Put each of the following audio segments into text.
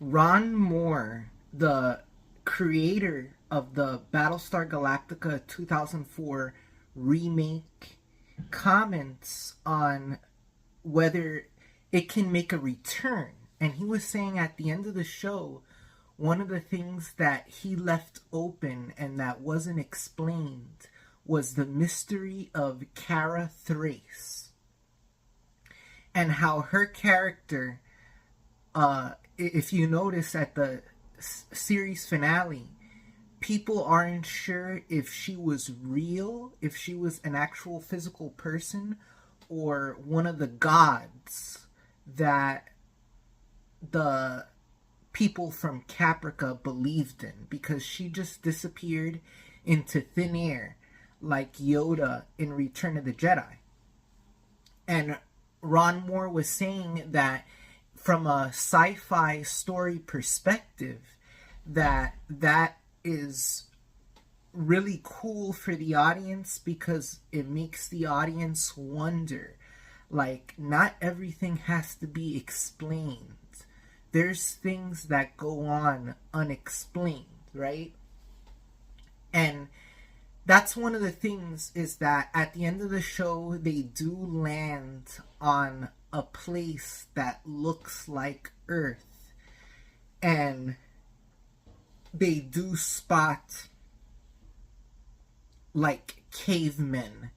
Ron Moore, the creator of the Battlestar Galactica 2004 remake, comments on whether it can make a return. And he was saying at the end of the show, one of the things that he left open and that wasn't explained was the mystery of Kara Thrace. And how her character, if you notice at the series finale, people aren't sure if she was real, if she was an actual physical person, or one of the gods that the people from Caprica believed in, because she just disappeared into thin air like Yoda in Return of the Jedi. And Ron Moore was saying that from a sci-fi story perspective, that is really cool for the audience, because it makes the audience wonder. Like, not everything has to be explained. There's things that go on unexplained, right? And that's one of the things, is that at the end of the show, they do land on a place that looks like Earth. And they do spot, like, cavemen,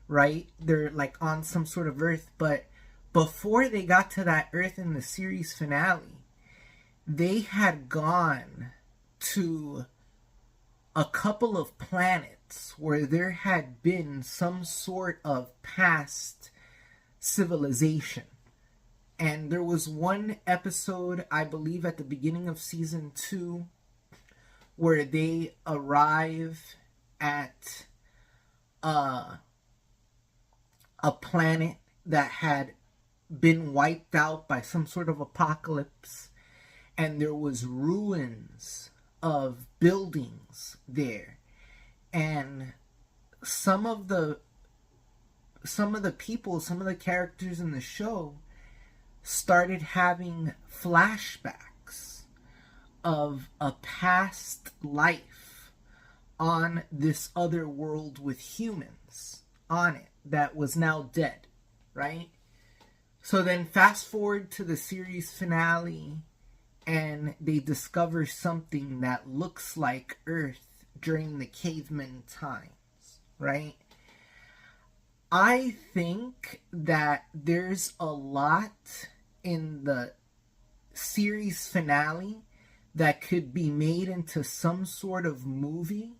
right? They're, like, on some sort of Earth. But before they got to that Earth in the series finale, they had gone to a couple of planets where there had been some sort of past civilization. And there was one episode, I believe at the beginning of season 2, where they arrive at a planet that had been wiped out by some sort of apocalypse, and there was ruins of buildings there. And some of the people, some of the characters in the show started having flashbacks of a past life on this other world with humans on it that was now dead, right? So then fast forward to the series finale, and they discover something that looks like Earth during the caveman times, right? I think that there's a lot in the series finale that could be made into some sort of movie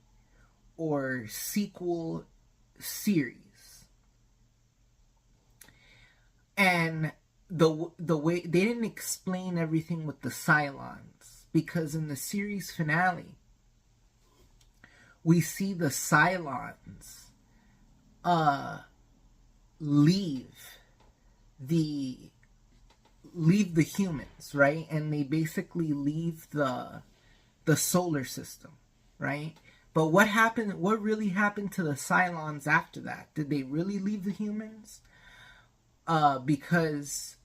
or sequel series. And the way they didn't explain everything with the Cylons, because in the series finale we see the Cylons leave the humans, right? And they basically leave the solar system, right? But what really happened to the Cylons after that? Did they really leave the humans? Because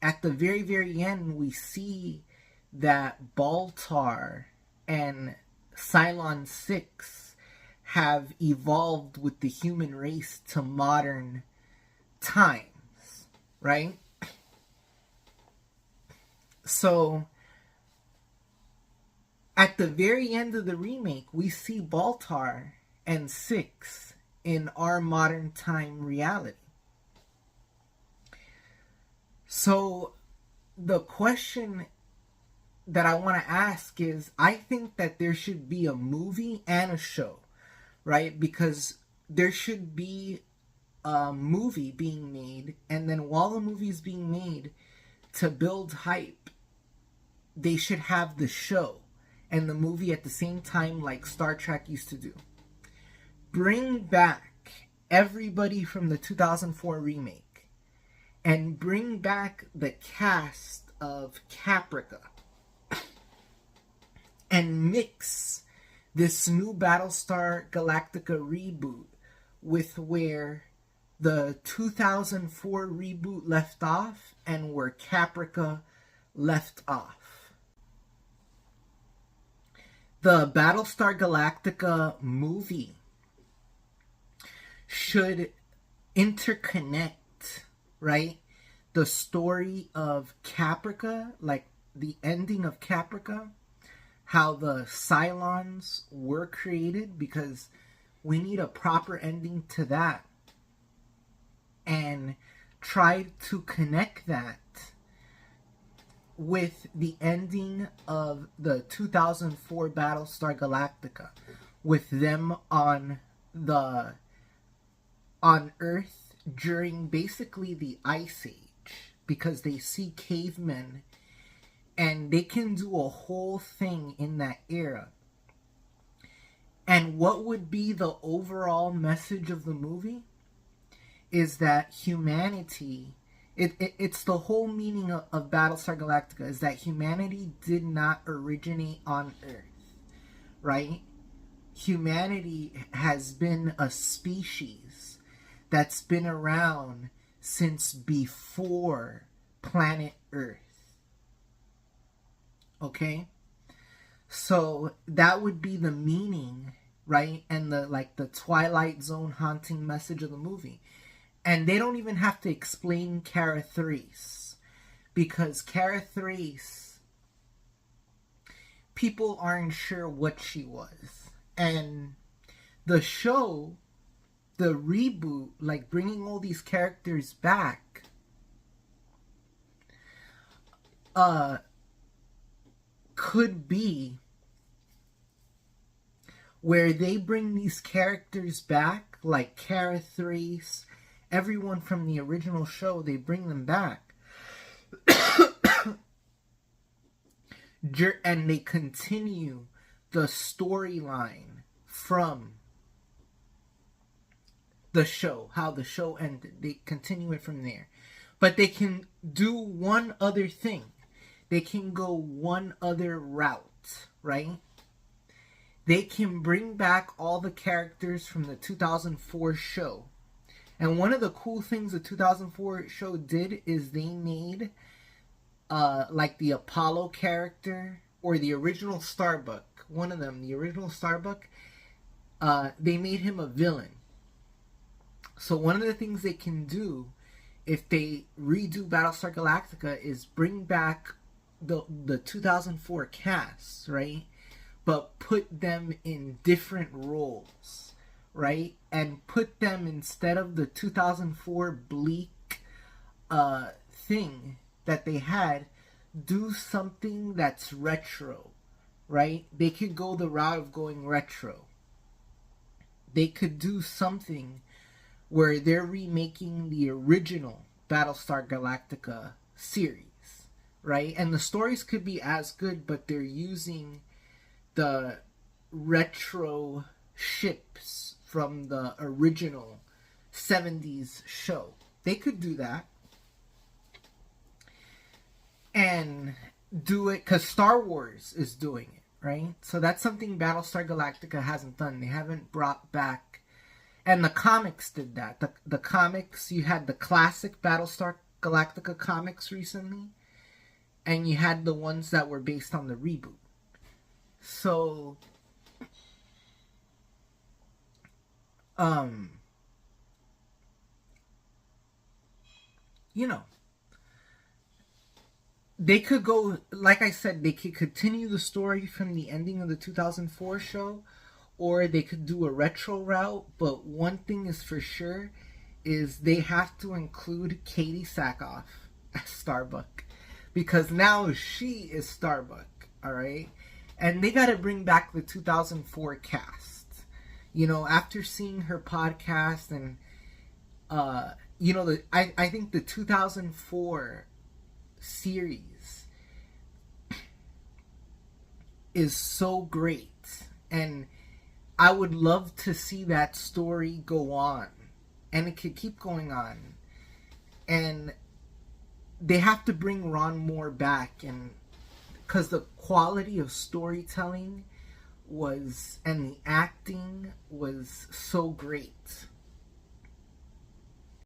at the very, very end, we see that Baltar and Cylon 6 have evolved with the human race to modern times, right? So, at the very end of the remake, we see Baltar and 6 in our modern time reality. So, the question that I want to ask is, I think that there should be a movie and a show, right? Because there should be a movie being made, and then while the movie is being made, to build hype, they should have the show and the movie at the same time, like Star Trek used to do. Bring back everybody from the 2004 remake. And bring back the cast of Caprica. And mix this new Battlestar Galactica reboot with where the 2004 reboot left off and where Caprica left off. The Battlestar Galactica movie should interconnect, right? The story of Caprica, like the ending of Caprica, how the Cylons were created, because we need a proper ending to that. And try to connect that with the ending of the 2004 Battlestar Galactica, with them on Earth during basically the Ice Age, because they see cavemen and they can do a whole thing in that era. And what would be the overall message of the movie is that humanity, it's the whole meaning of Battlestar Galactica, is that humanity did not originate on Earth, right? Humanity has been a species that's been around since before planet Earth. Okay? So that would be the meaning, right? And the Twilight Zone haunting message of the movie. And they don't even have to explain Cara Thrace, because Cara Thrace, people aren't sure what she was. And the show, the reboot, like bringing all these characters back, could be where they bring these characters back, like Cara Thrace, everyone from the original show, they bring them back. And they continue the storyline from the show, how the show ended. They continue it from there. But they can do one other thing. They can go one other route, right? They can bring back all the characters from the 2004 show. And one of the cool things the 2004 show did is they made like the Apollo character, or the original Starbuck, one of them, the original Starbuck, they made him a villain. So one of the things they can do if they redo Battlestar Galactica is bring back the 2004 cast, right? But put them in different roles, right? And put them, instead of the 2004 bleak thing that they had, do something that's retro, right? They could go the route of going retro. They could do something where they're remaking the original Battlestar Galactica series, right? And the stories could be as good, but they're using the retro ships from the original 70s show. They could do that. And do it, because Star Wars is doing it, right? So that's something Battlestar Galactica hasn't done. They haven't brought back, and the comics did that. The comics, you had the classic Battlestar Galactica comics recently, and you had the ones that were based on the reboot. So, you know, they could go, like I said, they could continue the story from the ending of the 2004 show, or they could do a retro route. But one thing is for sure, is they have to include Katie Sackhoff as Starbuck, because now she is Starbuck, alright? And they gotta bring back the 2004 cast. You know, after seeing her podcast and, you know, I think the 2004 series is so great, and I would love to see that story go on, and it could keep going on. And they have to bring Ron Moore back, and because the quality of storytelling was, and the acting was so great.